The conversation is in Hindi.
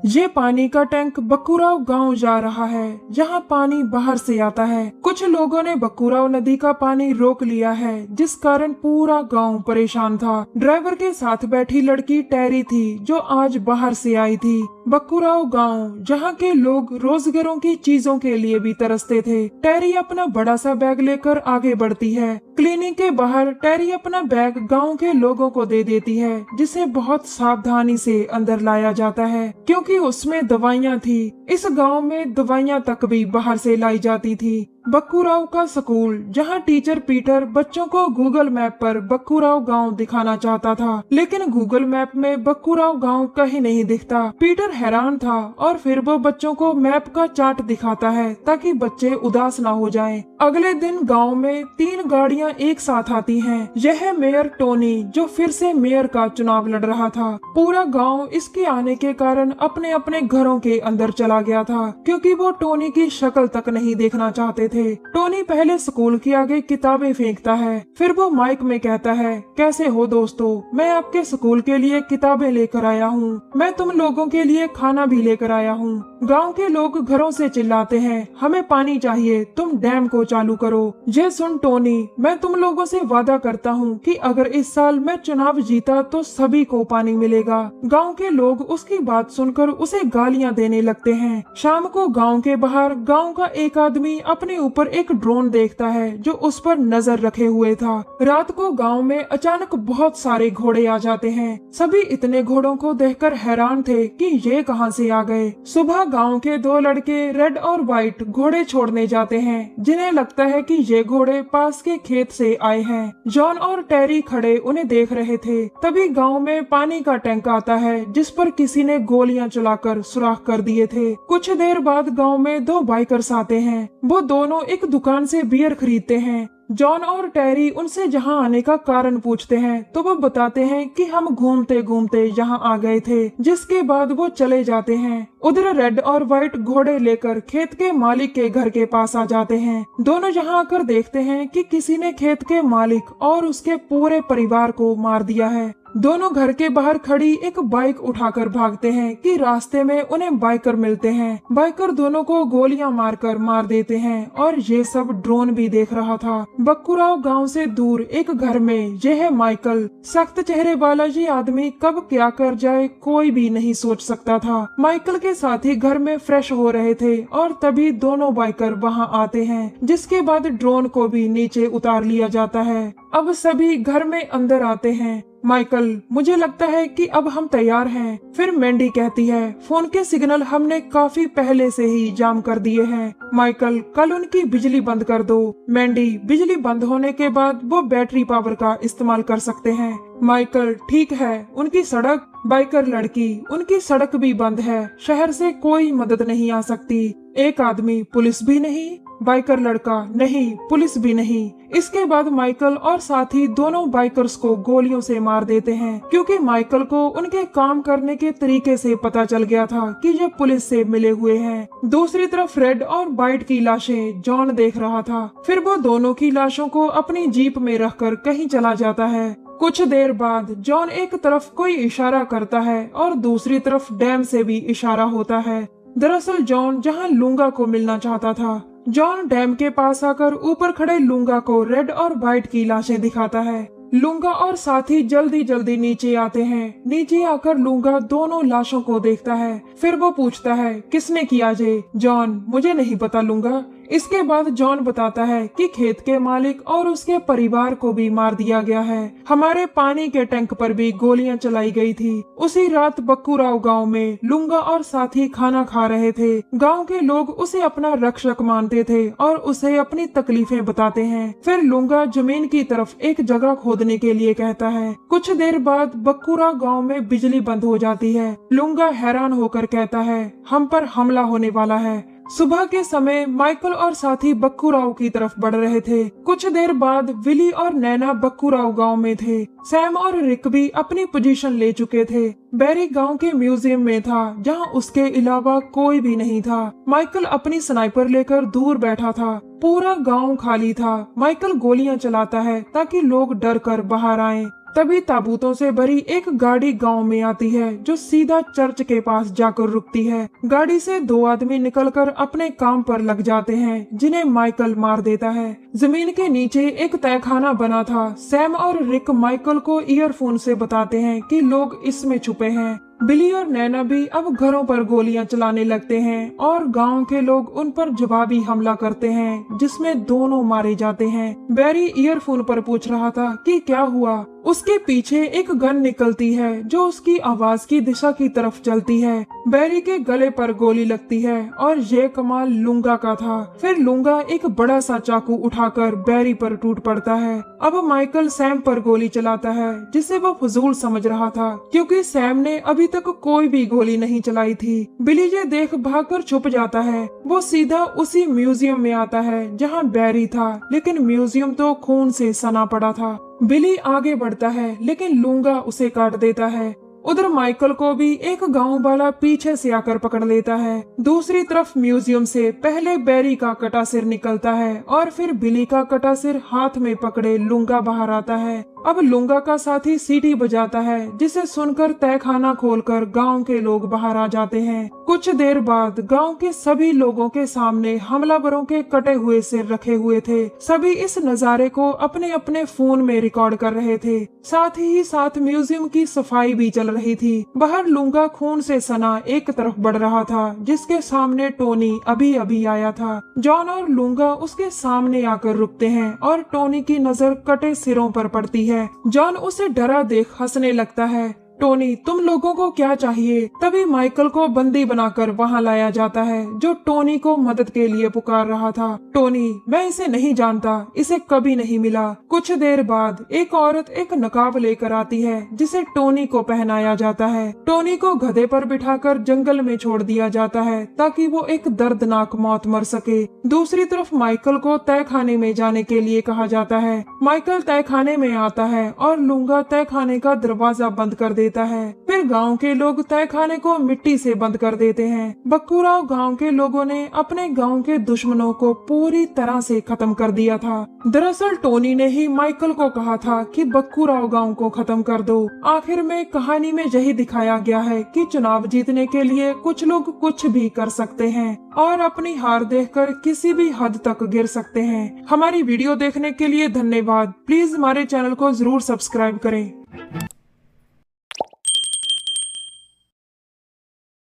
ये पानी का टैंक बक्कुराव गांव जा रहा है, जहां पानी बाहर से आता है। कुछ लोगों ने बक्कुराव नदी का पानी रोक लिया है, जिस कारण पूरा गांव परेशान था। ड्राइवर के साथ बैठी लड़की टैरी थी, जो आज बाहर से आई थी। बक्कुराव गांव, जहां के लोग रोजगारों की चीजों के लिए भी तरसते थे। टैरी अपना बड़ा सा बैग लेकर आगे बढ़ती है। क्लिनिक के बाहर टैरी अपना बैग गांव के लोगों को दे देती है, जिसे बहुत सावधानी से अंदर लाया जाता है, क्योंकि उसमें दवाइयाँ थी। इस गांव में दवाइयाँ तक भी बाहर से लाई जाती थी। बक्कुराव का स्कूल, जहां टीचर पीटर बच्चों को गूगल मैप पर बक्कुराव गांव दिखाना चाहता था, लेकिन गूगल मैप में बक्कुराव गांव कहीं नहीं दिखता। पीटर हैरान था और फिर वो बच्चों को मैप का चार्ट दिखाता है, ताकि बच्चे उदास ना हो जाएं। अगले दिन गांव में 3 गाड़ियां एक साथ आती हैं। यह मेयर टोनी, जो फिर से मेयर का चुनाव लड़ रहा था। पूरा गांव इसके आने के कारण अपने अपने घरों के अंदर चला गया था, क्योंकि वो टोनी की शक्ल तक नहीं देखना चाहते थे। टोनी पहले स्कूल के आगे किताबें फेंकता है, फिर वो माइक में कहता है, कैसे हो दोस्तों, मैं आपके स्कूल के लिए किताबें लेकर आया हूँ। मैं तुम लोगों के लिए खाना भी लेकर आया हूँ। गांव के लोग घरों से चिल्लाते हैं, हमें पानी चाहिए, तुम डैम को चालू करो। ये सुन टोनी, मैं तुम लोगों से वादा करता हूँ कि अगर इस साल मैं चुनाव जीता तो सभी को पानी मिलेगा। गांव के लोग उसकी बात सुनकर उसे गालियाँ देने लगते हैं। शाम को गांव के बाहर गांव का एक आदमी अपने ऊपर एक ड्रोन देखता है, जो उस पर नजर रखे हुए था। रात को गांव में अचानक बहुत सारे घोड़े आ जाते हैं। सभी इतने घोड़ों को देखकर हैरान थे कि ये कहां से आ गए। सुबह गांव के 2 लड़के रेड और व्हाइट घोड़े छोड़ने जाते हैं, जिन्हें लगता है कि ये घोड़े पास के खेत से आए हैं। जॉन और टेरी खड़े उन्हें देख रहे थे। तभी गांव में पानी का टैंक आता है, जिस पर किसी ने गोलियां चलाकर सुराख कर दिए थे। कुछ देर बाद गांव में 2 बाइकर्स आते हैं। वो दोनों एक दुकान से बियर खरीदते हैं। जॉन और टेरी उनसे जहां आने का कारण पूछते हैं, तो वो बताते हैं कि हम घूमते घूमते यहाँ आ गए थे, जिसके बाद वो चले जाते हैं। उधर रेड और व्हाइट घोड़े लेकर खेत के मालिक के घर के पास आ जाते हैं। दोनों यहाँ आकर देखते हैं कि किसी ने खेत के मालिक और उसके पूरे परिवार को मार दिया है। दोनों घर के बाहर खड़ी एक बाइक उठाकर भागते हैं कि रास्ते में उन्हें बाइकर मिलते हैं। बाइकर दोनों को गोलियां मारकर मार देते हैं, और ये सब ड्रोन भी देख रहा था। बक्कुराव गांव से दूर एक घर में यह है माइकल। सख्त चेहरे वाला ये आदमी कब क्या कर जाए कोई भी नहीं सोच सकता था। माइकल के साथी घर में फ्रेश हो रहे थे, और तभी दोनों बाइकर वहां आते हैं, जिसके बाद ड्रोन को भी नीचे उतार लिया जाता है। अब सभी घर में अंदर आते हैं। माइकल, मुझे लगता है कि अब हम तैयार हैं। फिर मैंडी कहती है, फोन के सिग्नल हमने काफी पहले से ही जाम कर दिए हैं। माइकल, कल उनकी बिजली बंद कर दो। मैंडी, बिजली बंद होने के बाद वो बैटरी पावर का इस्तेमाल कर सकते हैं। माइकल, ठीक है, उनकी सड़क। बाइकर लड़की, उनकी सड़क भी बंद है, शहर से कोई मदद नहीं आ सकती। एक आदमी, पुलिस भी नहीं। बाइकर लड़का, नहीं, पुलिस भी नहीं। इसके बाद माइकल और साथी दोनों बाइकर्स को गोलियों से मार देते हैं, क्योंकि माइकल को उनके काम करने के तरीके से पता चल गया था कि ये पुलिस से मिले हुए हैं। दूसरी तरफ रेड और व्हाइट की लाशें जॉन देख रहा था। फिर वो दोनों की लाशों को अपनी जीप में रखकर कहीं चला जाता है। कुछ देर बाद जॉन एक तरफ कोई इशारा करता है और दूसरी तरफ डैम से भी इशारा होता है। दरअसल जॉन जहां लूंगा को मिलना चाहता था। जॉन डैम के पास आकर ऊपर खड़े लूंगा को रेड और व्हाइट की लाशें दिखाता है। लूंगा और साथी जल्दी जल्दी नीचे आते हैं। नीचे आकर लूंगा दोनों लाशों को देखता है। फिर वो पूछता है, किसने किया ये? जॉन, मुझे नहीं पता लूंगा। इसके बाद जॉन बताता है कि खेत के मालिक और उसके परिवार को भी मार दिया गया है। हमारे पानी के टैंक पर भी गोलियां चलाई गई थी। उसी रात बक्कुराव गांव में लूंगा और साथी खाना खा रहे थे। गांव के लोग उसे अपना रक्षक मानते थे और उसे अपनी तकलीफें बताते हैं। फिर लूंगा जमीन की तरफ एक जगह खोदने के लिए कहता है। कुछ देर बाद बक्कुराव गांव में बिजली बंद हो जाती है। लूंगा हैरान होकर कहता है, हम पर हमला होने वाला है। सुबह के समय माइकल और साथी बक्कुराव की तरफ बढ़ रहे थे। कुछ देर बाद विली और नैना बक्कुराव गांव में थे। सैम और रिक भी अपनी पोजीशन ले चुके थे। बैरी गांव के म्यूजियम में था, जहां उसके अलावा कोई भी नहीं था। माइकल अपनी स्नाइपर लेकर दूर बैठा था। पूरा गांव खाली था। माइकल गोलियां चलाता है ताकि लोग डर कर बाहर आएं। तभी ताबूतों से भरी एक गाड़ी गांव में आती है जो सीधा चर्च के पास जाकर रुकती है। गाड़ी से 2 आदमी निकलकर अपने काम पर लग जाते हैं जिन्हें माइकल मार देता है। जमीन के नीचे एक तहखाना बना था। सैम और रिक माइकल को ईयरफोन से बताते हैं कि लोग इसमें छुपे हैं। बिली और नैना भी अब घरों पर गोलियां चलाने लगते हैं और गांव के लोग उन पर जवाबी हमला करते हैं जिसमें दोनों मारे जाते हैं। बैरी ईयरफोन पर पूछ रहा था कि क्या हुआ। उसके पीछे एक गन निकलती है जो उसकी आवाज की दिशा की तरफ चलती है। बैरी के गले पर गोली लगती है और ये कमाल लूंगा का था। फिर लूंगा एक बड़ा सा चाकू उठाकर बैरी पर टूट पड़ता है। अब माइकल सैम पर गोली चलाता है जिसे वो फजूल समझ रहा था क्योंकि सैम ने अभी तक कोई भी गोली नहीं चलाई थी। बिली ये देख भागकर छुप जाता है। वो सीधा उसी म्यूजियम में आता है जहाँ बैरी था, लेकिन म्यूजियम तो खून से सना पड़ा था। बिली आगे बढ़ता है लेकिन लूंगा उसे काट देता है। उधर माइकल को भी एक गांव वाला पीछे से आकर पकड़ लेता है। दूसरी तरफ म्यूजियम से पहले बैरी का कटा सिर निकलता है और फिर बिली का कटा सिर हाथ में पकड़े लूंगा बाहर आता है। अब लूंगा का साथी सीटी बजाता है जिसे सुनकर तहखाना खोलकर गांव के लोग बाहर आ जाते हैं। कुछ देर बाद गांव के सभी लोगों के सामने हमलावरों के कटे हुए सिर रखे हुए थे। सभी इस नजारे को अपने अपने फोन में रिकॉर्ड कर रहे थे। साथ ही साथ म्यूजियम की सफाई भी चल रही थी। बाहर लूंगा खून से सना एक तरफ बढ़ रहा था जिसके सामने टोनी अभी अभी आया था। जॉन और लूंगा उसके सामने आकर रुकते हैं और टोनी की नजर कटे सिरों पर पड़ती है। जॉन उसे डरा देख हंसने लगता है। टोनी, तुम लोगों को क्या चाहिए? तभी माइकल को बंदी बनाकर वहां लाया जाता है जो टोनी को मदद के लिए पुकार रहा था। टोनी, मैं इसे नहीं जानता, इसे कभी नहीं मिला। कुछ देर बाद एक औरत एक नकाब लेकर आती है जिसे टोनी को पहनाया जाता है। टोनी को गधे पर बिठाकर जंगल में छोड़ दिया जाता है ताकि वो एक दर्दनाक मौत मर सके। दूसरी तरफ माइकल को तहखाने में जाने के लिए कहा जाता है। माइकल तहखाने में आता है और लूंगा तहखाने का दरवाजा बंद कर देता है। फिर गांव के लोग तहखाने को मिट्टी से बंद कर देते हैं। बक्कूराव गांव के लोगों ने अपने गांव के दुश्मनों को पूरी तरह से खत्म कर दिया था। दरअसल टोनी ने ही माइकल को कहा था कि बक्कूराव गांव को खत्म कर दो। आखिर में कहानी में यही दिखाया गया है कि चुनाव जीतने के लिए कुछ लोग कुछ भी कर सकते हैं और अपनी हार देखकर किसी भी हद तक गिर सकते हैं। हमारी वीडियो देखने के लिए धन्यवाद। प्लीज हमारे चैनल को जरूर सब्सक्राइब करें।